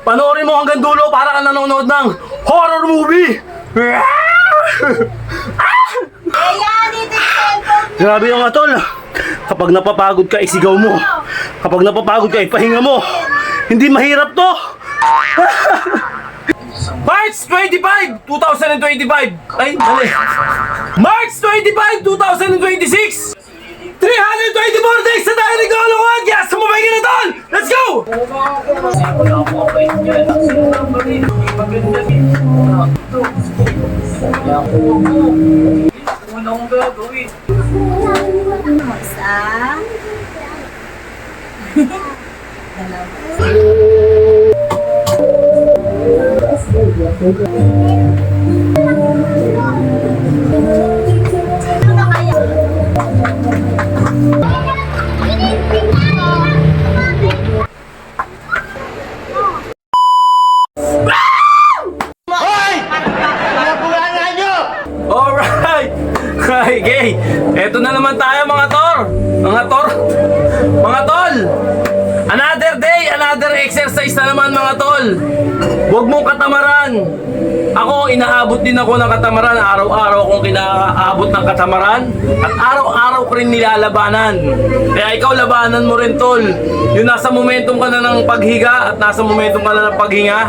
Panoorin mo hanggang dulo para ka nanonood ng horror movie! Grabe yung tol. Kapag napapagod ka, isigaw mo. Kapag napapagod ka, ipahinga mo. Hindi mahirap to. March 25, 2025. Ay, mali. March 25, 2026. 324 days sa tayo nagkakalokohan. Yes, sumabay ka na tol. Let's go! Unang gagawin. Isa. Alright! Okay, eto na naman tayo mga tol! Mga tol! Another day, another exercise na naman mga tol! Huwag mong katamaran! Ako, inaabot din ako ng katamaran. Araw-araw akong kinaabot ng katamaran. At araw-araw ko rin nilalabanan. Kaya ikaw, labanan mo rin tol. Yung nasa momentum ka na ng paghiga at nasa momentum ka na ng paghinga.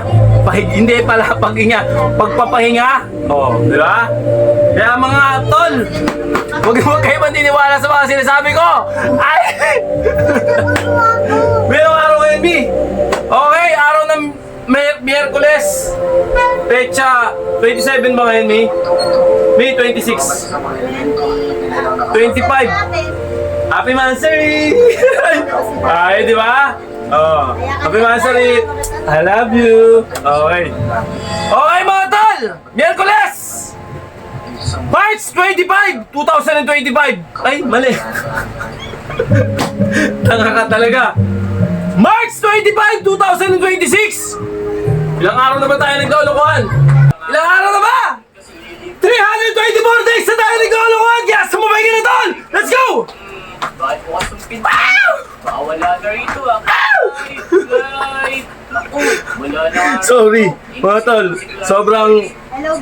Hindi pala paghinga, pagpapahinga. Oh, di ba? Kaya mga tol, huwag kayo maniniwala sa mga sinasabi ko. Ay! Merong araw ngayon, B. Okay, araw ng Miyerkules. Pecha 27 ba ngayon, May? May 26. 25. Happy Mansari! Ay, di ba? Oh, Happy Mansari! I love you! Okay. Okay mga tol! Miyerkules! March 25, 2025! Ay, mali! Tanga ka talaga! March 25, 2026! Ilang araw na ba tayo nagkakalokohan? Ilang araw na ba? 324 days na tayo nagkakalokohan! Yes! Sumabay ka na tol! Let's go! Bakit mo kasong pinto? Wala na rito ah. Naku, wala na. Sorry, mga tol. Sobrang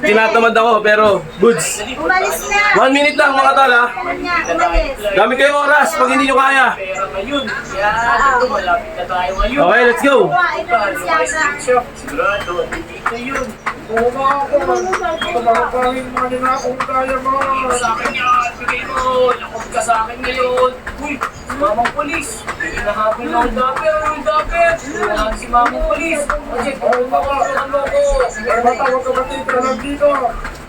tinatamad ako pero goods. Umalis na. 1 minute lang mga tol ha. Umalis. Dami kayong oras pag hindi nyo kaya. Pera ngayon. Yan, ito malapit na tayo ngayon. Okay, let's go. Sigurado, dito yun. Oo nga ako, kumakain mga nila kung kaya mo. Sa akin yan, bigay mo. Lakot ka sa akin ngayon. Uy, si Mamang Polis. Hinahabol na ang dapet. Hinahabol si Mamang Polis. Kasi kung makakaroon mo ko. Pero matawag ka ba dito lang dito?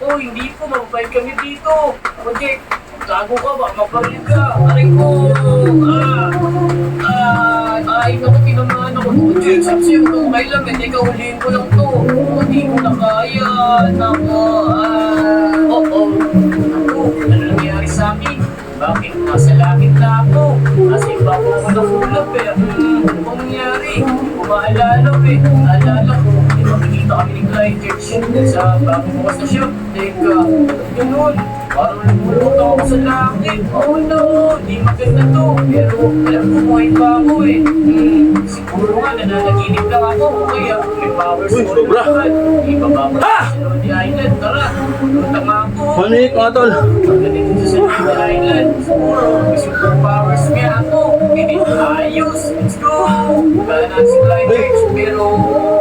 Oh, hindi po. Mababait kami dito. Project, gago ka ba? Mapalit ka. Aray ko. Ay, naku, tinamaan ako. Project, sabi ko, okay lang. Hindi ka huliin ko lang to. Hindi ko na kaya. Naku, oo. Naku, ano nangyari sa akin? Bakit nasa langit na ako? Nasa iba ko ng ulap eh. Ano bang nangyari? Hindi ko maalala eh. Naalala ko, di makikita kami ni Clyde Jackson sa bagong bukas na siya. Teka, ganun. Parang lumulot ako sa langit. Oh no, di maganda to. Pero alam ko buhay pa ako eh. Siguro nga nananaginip lang ako. Kaya may powers Uy, ko sobra. naman. Ibababa Ha! sa Lodi Island. Tara, punta nga ako. 1 minute mga tol. Pagdating dito sa Lodi Island, siguro may superpowers nga ako. Hindi ayos. Let's go! Wala si Clyde Jackson. Pero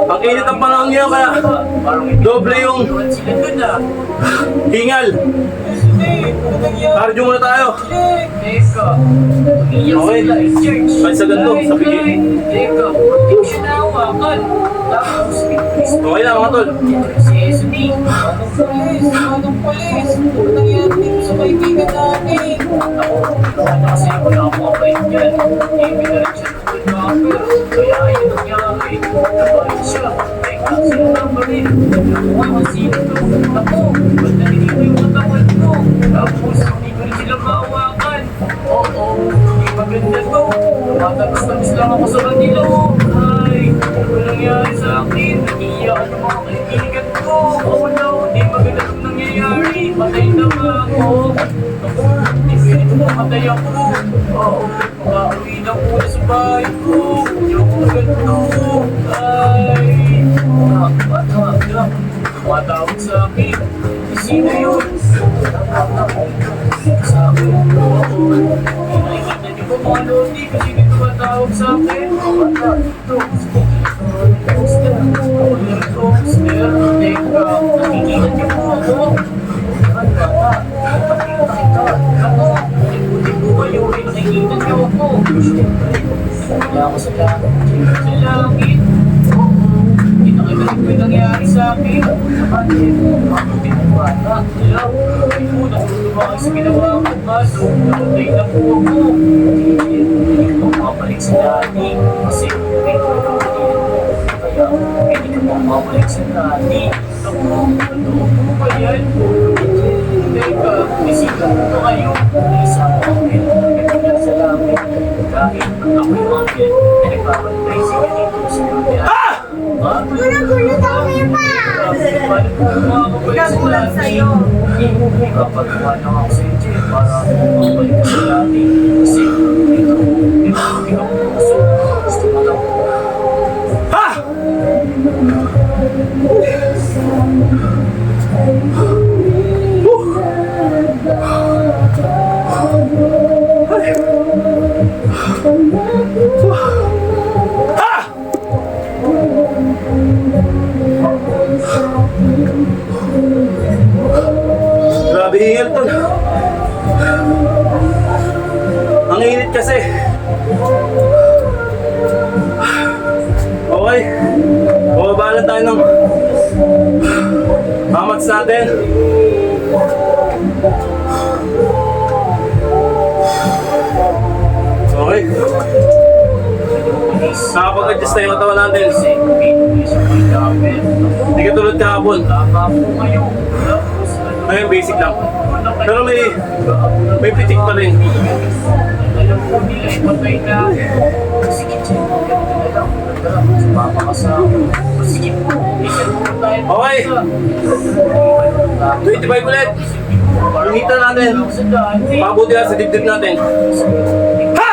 Ang init ang panahon ngayon kaya parang may doble yung pinagawa sila dun ah. hingal. Cardio muna tayo. Teka, umiyak Okay. sila in church. Kahit sa ganito, sa bigay. Teka, hindi ko siya nahawakan. Tapos, Okay na mga tol. si SD. Anong polis? Ano nangyari dito sa kaibigan natin? Ako, kasi wala akong kapait dyan. Hindi na rin siya nag-number. Kaya yun nangyari. Nabalit siya. Teka, sino number rin? Nakuha, sino to? Ako, ba't nalilito yung katawan ko? Tapos, hindi ko rin sila mahawakan. Oo, hindi maganda to. Tumatagos-tagos lang ako sa kanila. Ay, ano nangyari sa akin? Nagiiyak ang mga kaibigan ko. Oh no, hindi maganda itong nangyayari. Patay na ba ako? Ako, hindi pwede ito mamatay ako. Oo, makauwi na muna sa bahay ko. Hindi ako ganito. Ay, tumatawag sa akin. Sino yun? Sa akin, ako. Nakikita niyo ba mga lodi? Kasi may tumatawag sa akin. Ito. Toaster. Toaster. Teka, nakikita niyo po ako. Ano ba? Nakikita. Ako. Ikuti po kayo. Nakikita niyo ako. Wala ako sa langit. Sa langit. Nakagaling ko yung nangyari sa akin. Mabuti ng bata. Alam, ay po, nakutuwa kayo sa ginawa ko. Kaso, namatay na po ako. Hindi ko makabalik sa dati. Kasi, may tulong na din. Kaya, hindi ko makabalik sa dati. Ako, ano po ba yan? Teka, isipan ko ba kayo? Isa ko ang ito na sa langit. Kahit ako yung angel, ay nagbabantay sa ganito sa kanya. Gulo-gulo daw kayo pa! Nagulat sa'yo. Kapagawa lang ako sa inyo para mabalik ka sa dati. Kasi ikaw ang puso. Gusto mo lang. Ha! Ha! Grabe hingil tol. Ang init kasi. Okay. Bumaba na tayo ng mamats natin. Okay. Nakapag-adjust na yung katawan natin. Hindi ka tulad kahapon. Ngayon basic lang. Pero may pitik pa rin. Alam ko nila, ipatay na. Sige, ganito na lang. Sumama ka sa akin. Sige po, isan po tayo. Okay. 25 ulit. Yung hita natin. Pabuti lang sa dibdib natin. Ha!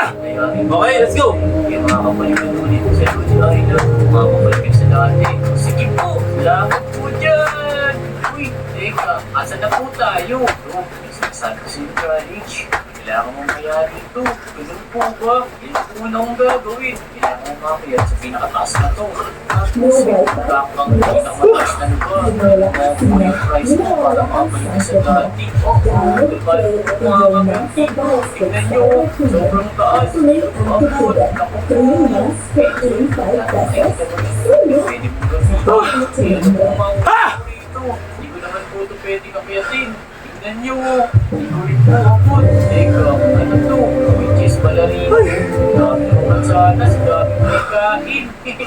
Okay, let's go. Yung mga kapalikan ulit sa Lodi Island. Mga kapalikan sa dati. Sige po, salamat po dyan. Uy, teka, asan na po tayo? Sabi ko sa iyo, college. Kailangan mong kaya dito. Ganun po ba? Yan po una kong gagawin. Kailangan mong makakayat sa pinakataas na to. Tapos, magkakang pinakamataas na lugar. Mga po yung price mo para makabalik ka sa dati. Balik po mga kaganti. Tignan nyo, sobrang taas. Abot, naku po. Pwede po gamitin. Yan po mga Ha! dito. Hindi ko naman po ito pwede kapiyatin. Tignan nyo, igulit po ako. Teka, ano to? Which is ballerina. Dami ng mansanas, dami may kain. Hindi,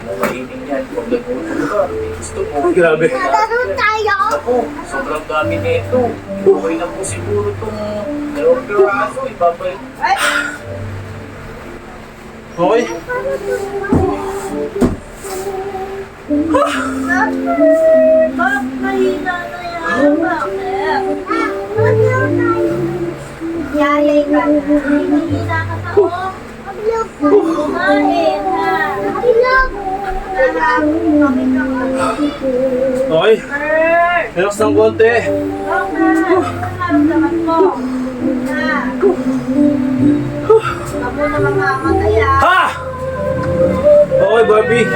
pwede yan. Huwag nagputo ka. Gusto mo. Ay, grabe. Laro tayo! Ako, sobrang dami nito. Okay na po siguro itong dalawang piraso. Ibabalik. Okay. Bakit mahina na yan? Bakit? Laro tayo! Yayay ka na. Mahina ka na o. Maglog ka. Kumain na. Maglog! Nahabol kami ng Okay. Relax ng konti. Huwag na. Ano naman mo? Na. Ako na mamamatay ah. Ha! Okay, Barbie.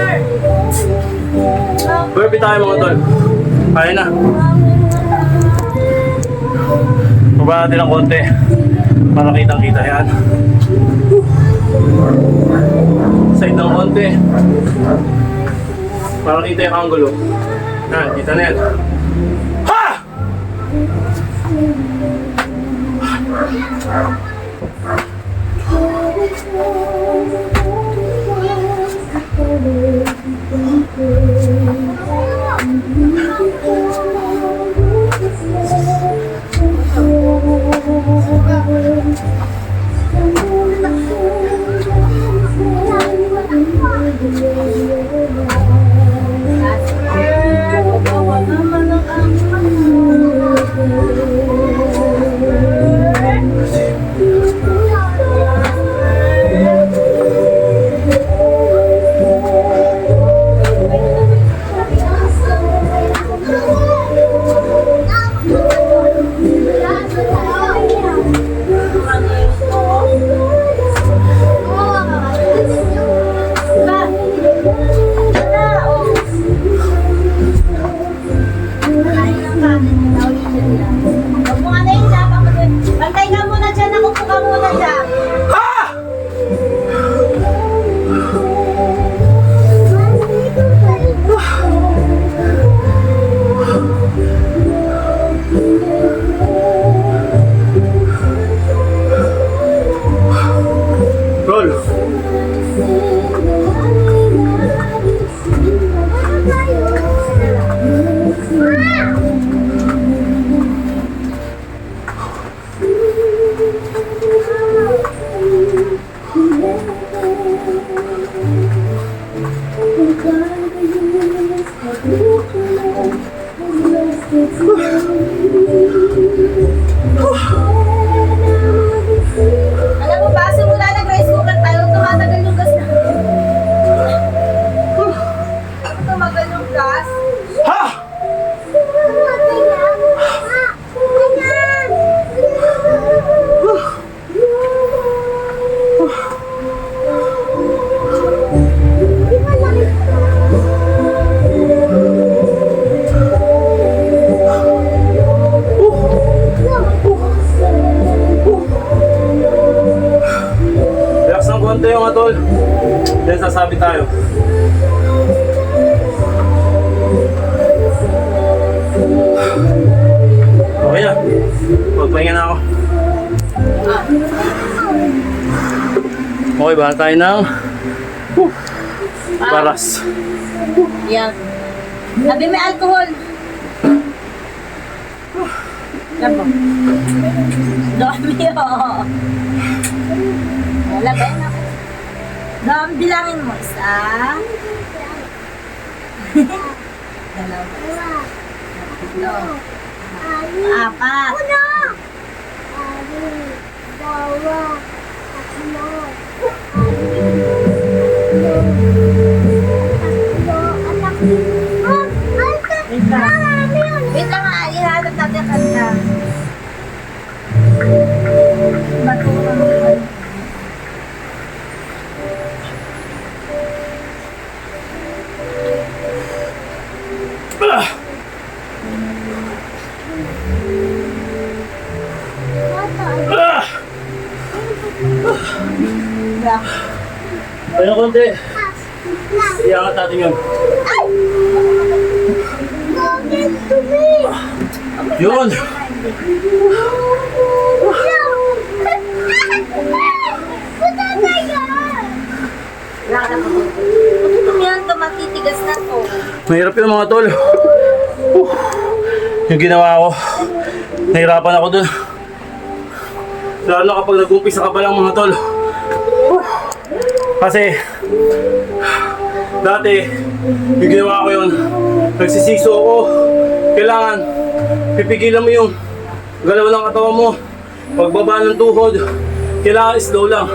Barbie tayo mga tol. Kaya na. Baba natin ng konti. Para kitang-kita yan. Side ng konti. Para kita yung angulo. Yan, kita na yan. Ha! ba tayo ng paras. Yan. Sabi may alcohol. Labo. Dami oh. Lagay na ako. Dami, bilangin mo. Isa. Dalawa. Tatlo. Apat. Wait lang. Wait lang nga, ihanap natin ang kanta. Bato lang. Ayun konti. Iangat natin yun. Yun. Matutong yan, matitigas na to. Mahirap yun mga tol. Yung ginawa ko, nahirapan ako dun. Lalo na kapag nag-umpisa ka pa lang mga tol. Kasi, dati, yung ginawa ko yun, nagsisiso ako. Kailangan, pipigilan mo yung galaw ng katawan mo. Pagbaba ng tuhod, kailangan slow lang.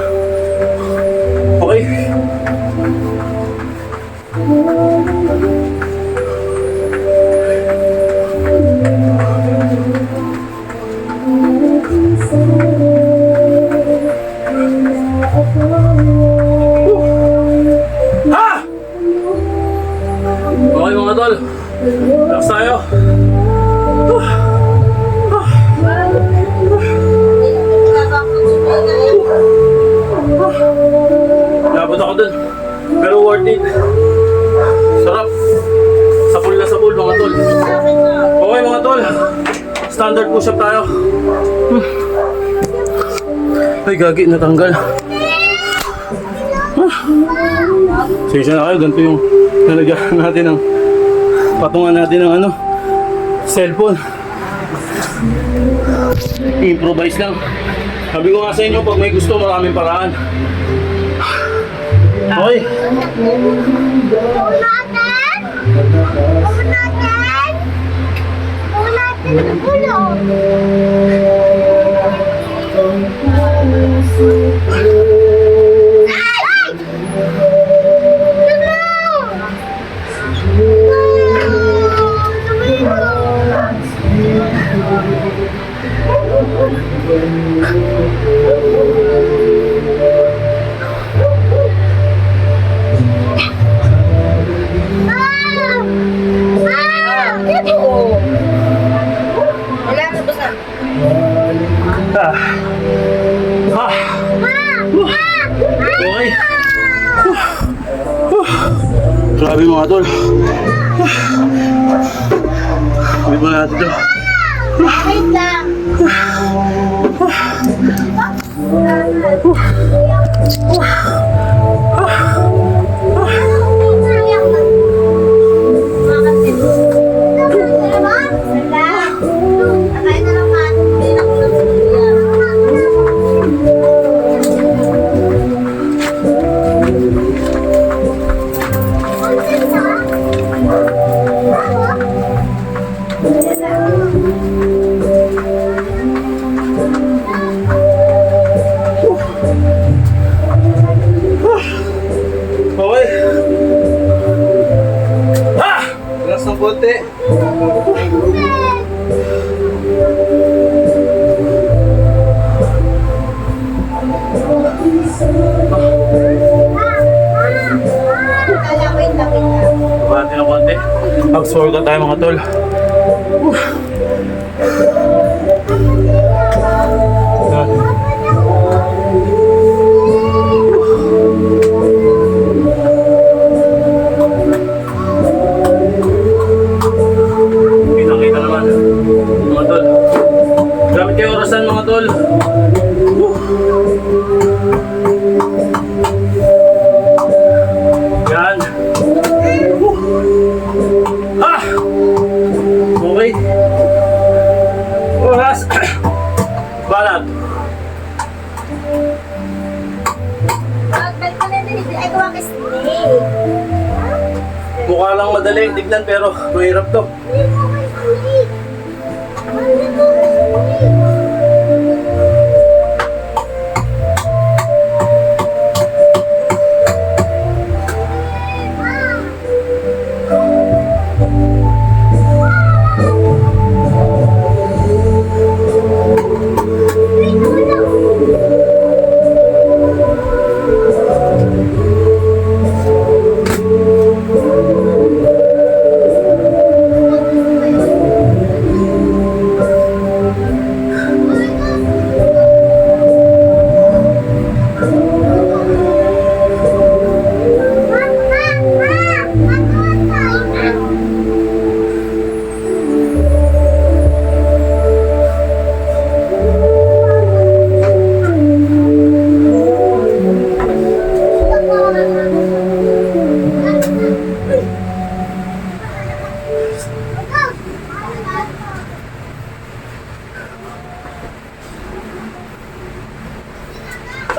Okay? Ha! Okay mga tol, relax tayo. Nabot ako dun, pero worth it. Sarap. Sapul na sapul mga tol. Okay mga tol, standard push-up tayo. Ay gagi, natanggal. Sige na kayo, ganito yung nalagyan natin ng patungan natin ng ano, cellphone. Improvise lang. Sabi ko nga sa inyo, pag may gusto, maraming paraan. Okay. Wala na basta. Okay. Grabe mga tol. Hindi ba natin ito? Wait lang. Okay. Ha! Relax ng konti. Bati ng konti. Absorb na tayo mga tol. Kita-kita naman mga tol. Gamit kayo orasan mga tol. Mukha lang madali tignan pero mahirap to.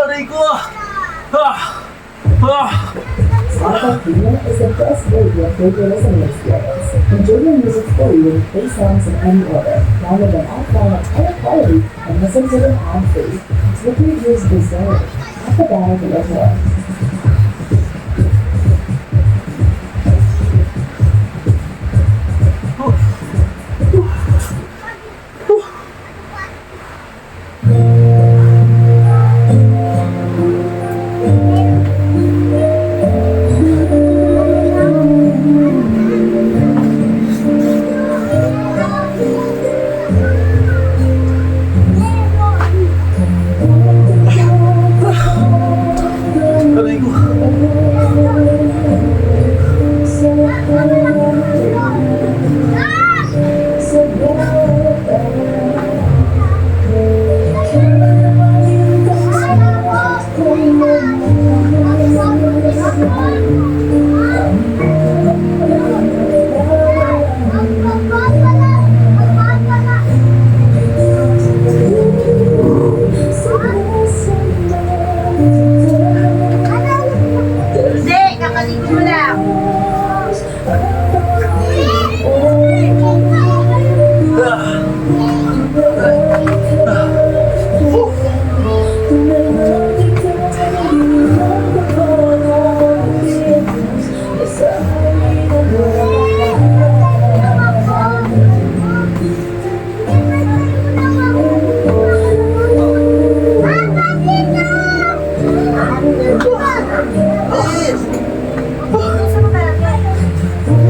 Aray ko! Aquafina is the best way to upgrade your listening experience. Enjoy your music fully with play songs in any order, rather than offline at any quality, and listen to them ad-free. It's what your ears deserve. At the bag of more. Aray ko! Hindi, kakaligo mo lang.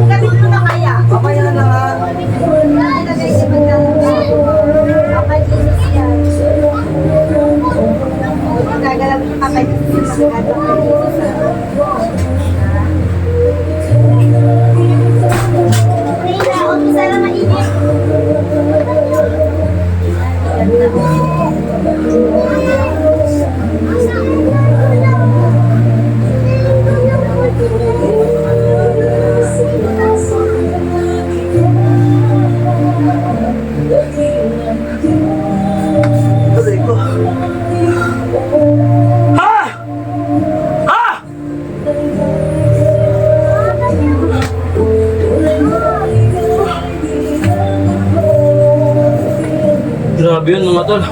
Kapit mo na kaya? Mamaya na nga. Ilagay sa pagkakaligo. Kapalinis yan. Gagalawin yung kapalinis sa pagkakalinis. Rina, umpisa na mainit. Aray ko! Ha! Ha! Grabe yun mga tol.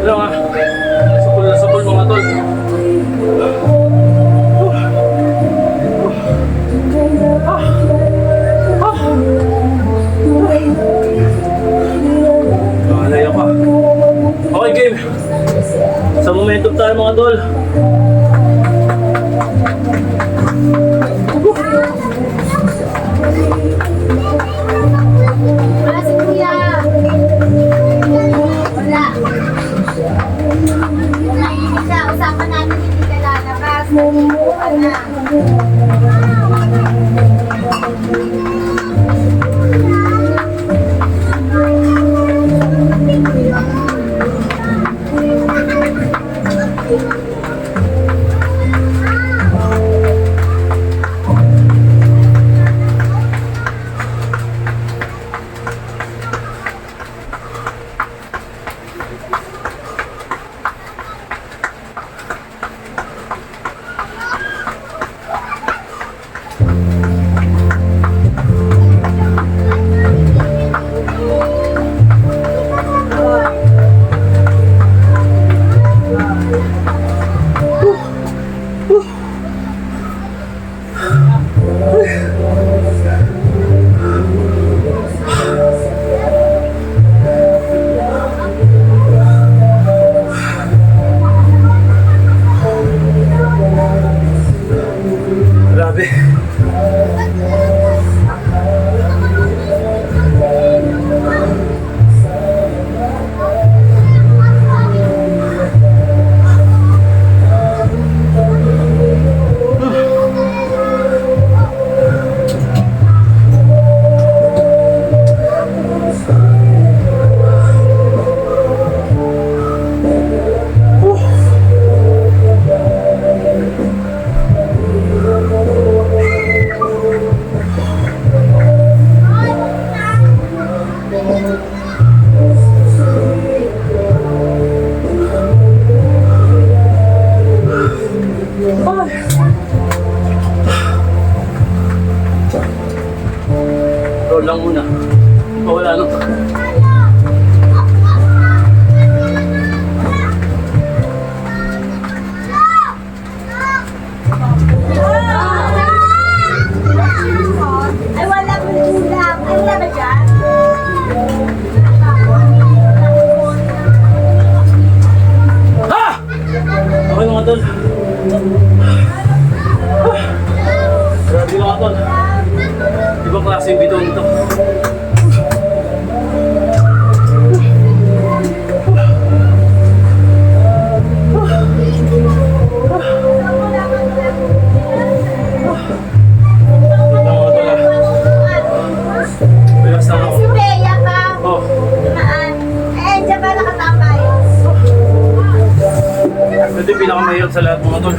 Ano nga? Sapul na sapul mga tol. Nalaya pa. Okay game. Sa momentum tayo mga tol. Wala si Kuya. Wala. Naiinit siya. Usapan natin hindi ka lalabas. Naligo ka na. Roll lang muna. Wala nang. Ay, wala po lang. Ay, wala ba dyan? Ha! Okay mga tol. Grabe mga tol. Ibang klase yung bidon nito. Relax lang ako. Si Bea pa. Oh, Tumaan. Eh, dyan ba nakatambay? ito yung pinakamahirap sa lahat mga tol.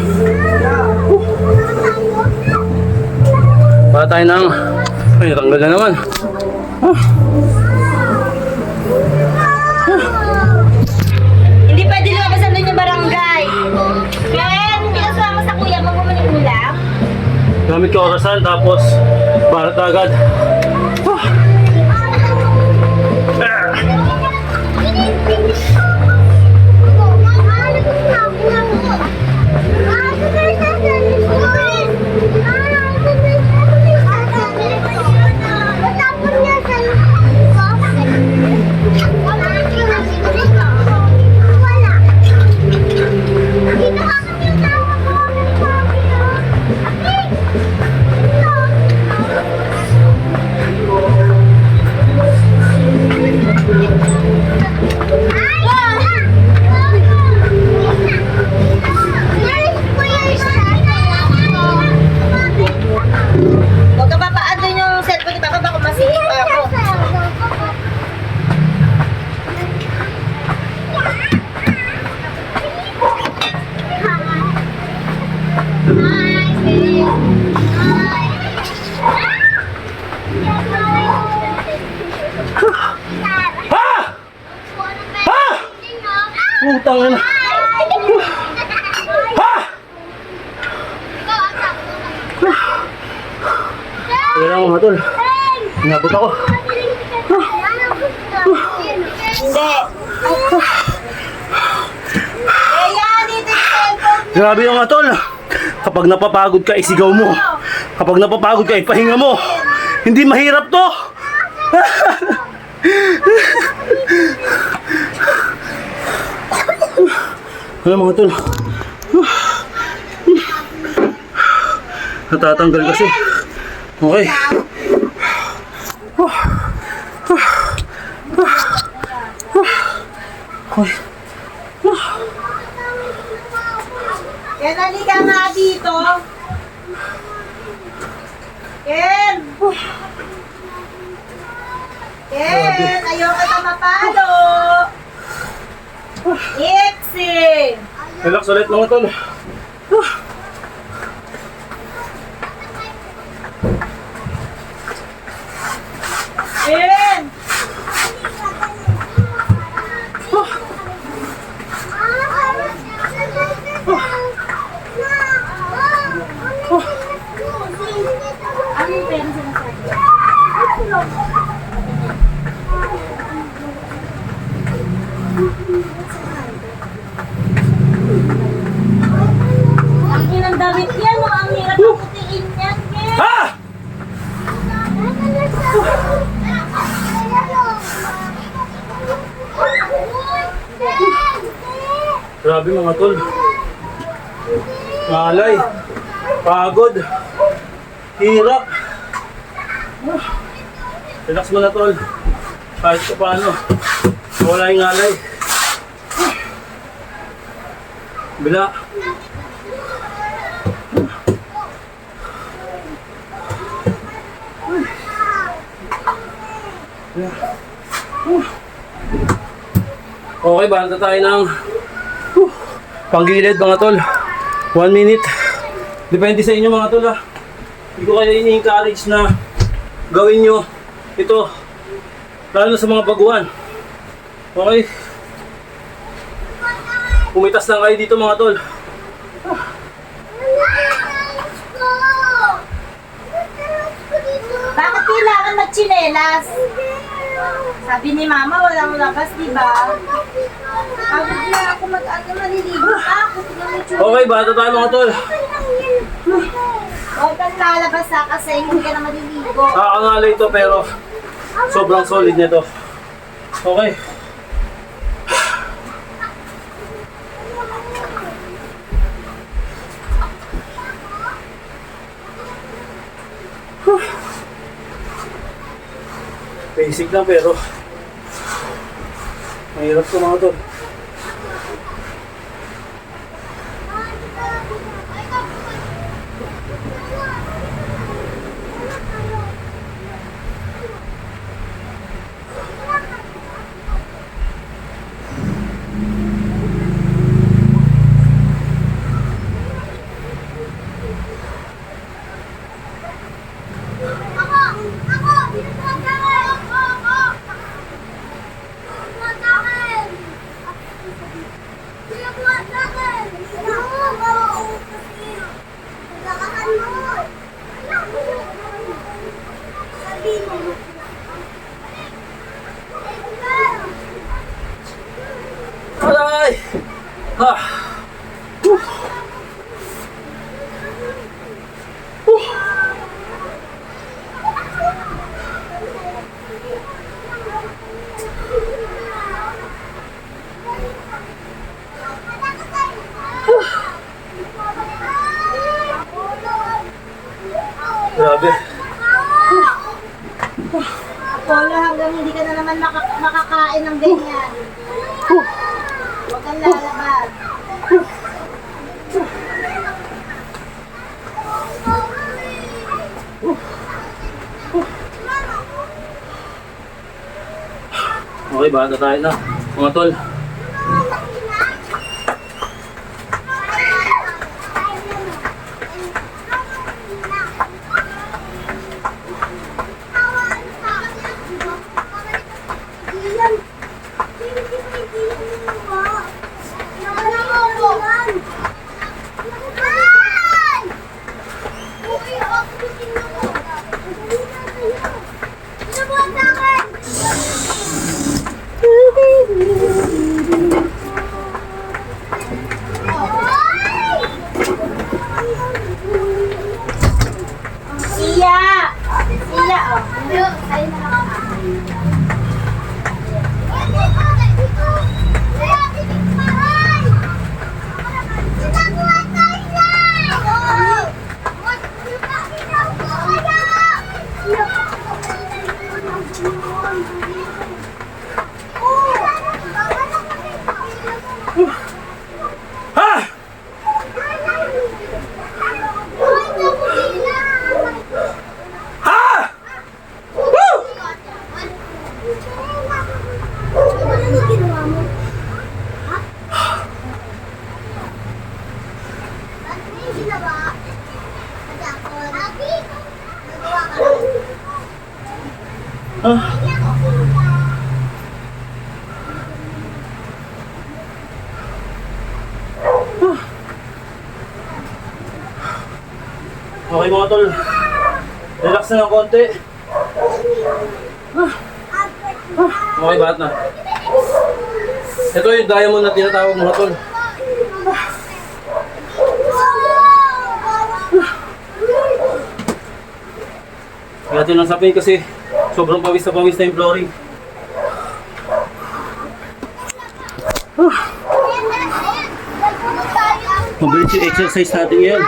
Para tayo ng... Ay, natanggal na naman. Hindi pwede lumabasan doon yung barangay. Ken, pinasama sa kuya mo bumalik ulam. Gamit ko orasan tapos barat agad. Huwag ka papaan doon yung cellphone ni Papa, baka masihip pa ako. Ha! Ha! Putang ina. Ha! Kaya lang mga tol. Inabot ako. Hindi. Kaya, dito yung cellphone. Grabe yung mga tol. Kapag napapagod ka, isigaw mo. Kapag napapagod ka, ipahinga mo. Hindi mahirap to. Ano mga tol? Natatanggal kasi. Okay. Okay. Ken, halika nga dito. Ken! Ken, ayoko na mapalo. Ixi! Relax ulit mga tol. Ken! Ano yung pera sinasabi? Ang inang damit yan, no? Ang hirap ang putiin yan, Ken! Ha! Grabe mga tol. Malay. Pagod. Hirap. Relax mo na tol. Kahit pa paano. Wala yung alay. Bila. Okay, banta tayo ng panggilid mga tol. 1 minute. Depende sa inyo mga tol ha. Hindi ko kayo ini-encourage na gawin nyo ito Lalo na sa mga baguhan. Okay. Pumitas lang kayo dito mga tol. Bakit kailangan magtsinelas? Sabi ni Mama, walang labas, di ba? Pagod na ako maliligo pa ako. Tingnan mo yung tsura. Okay, bata tayo mga tol. Huwag kang lalabas ha, kasi hindi ka na maliligo. Nakakangalay ito pero sobrang solid nito. Okay. Basic lang pero mahirap ito mga tol. Aray! Ha! Grabe. Apollo, hanggang hindi ka na naman makakain ng ganyan. Huwag kang lalabas. Okay, bata tayo na. Mga tol. Siya! Siya, oh. Ha! Ha! Woo! Okay mga tol. Relax na ng konti. Okay, bahat na. Ito yung diamond na tinatawag mga tol. Kaya natin ang sapin kasi sobrang pawis na yung flooring. Mabilis yung exercise natin ngayon.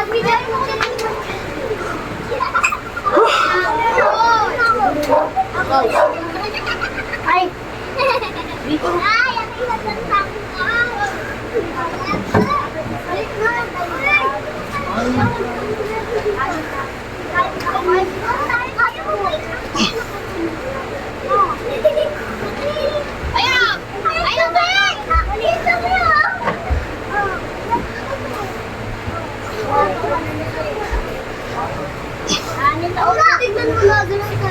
Ay! Tignan mo na, ganun ka.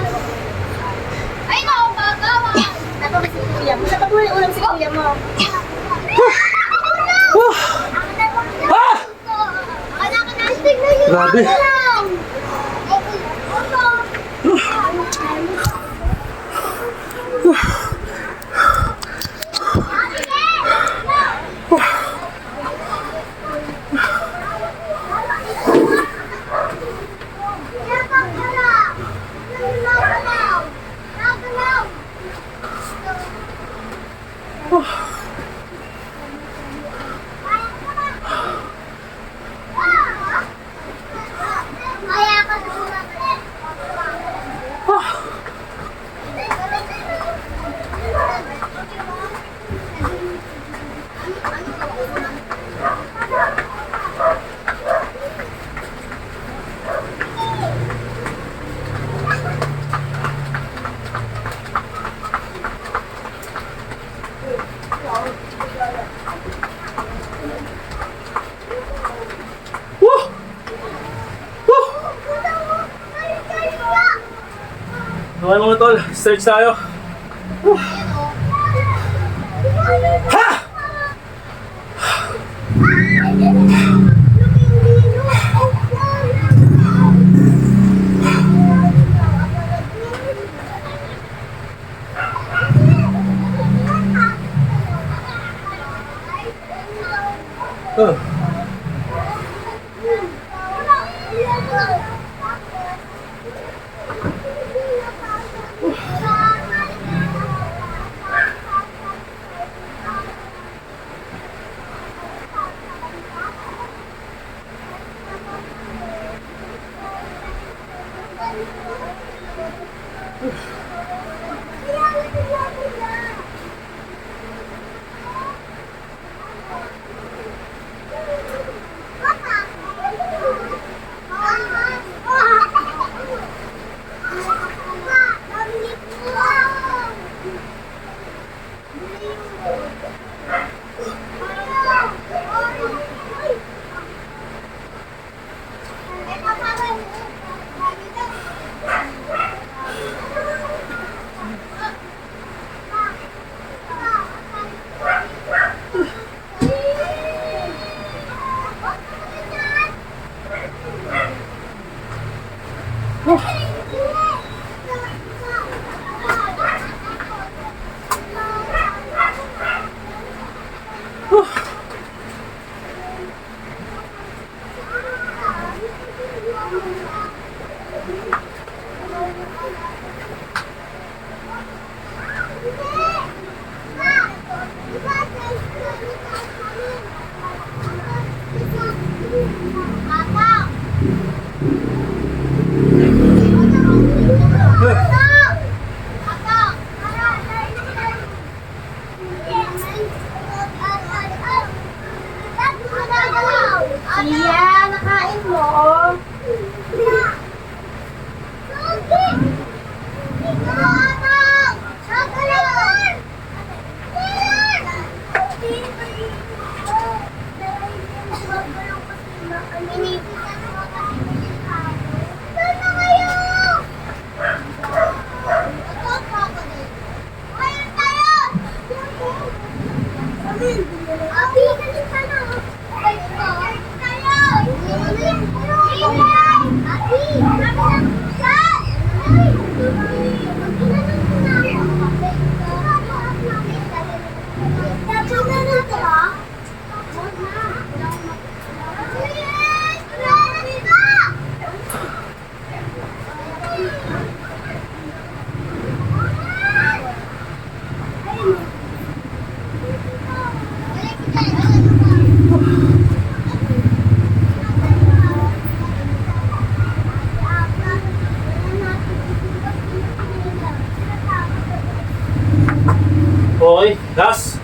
Ay, nakakagawa. kuya mo. Ah! Grabe. Woo! Woo! Okay mga tol, search tayo. Ha! Iya, nakain mo. Okay, last.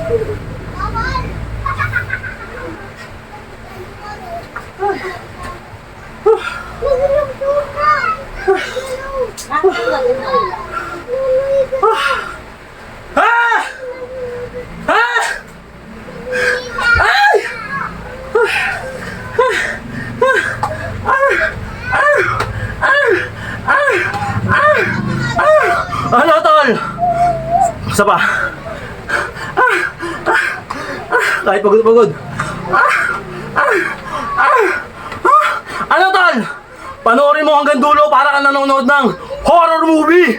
Ah! Ah! Ay! Ano, tol? Isa pa. Kahit pagod. Ano, tol? Panoorin mo hanggang dulo para ka nanonood ng horror movie.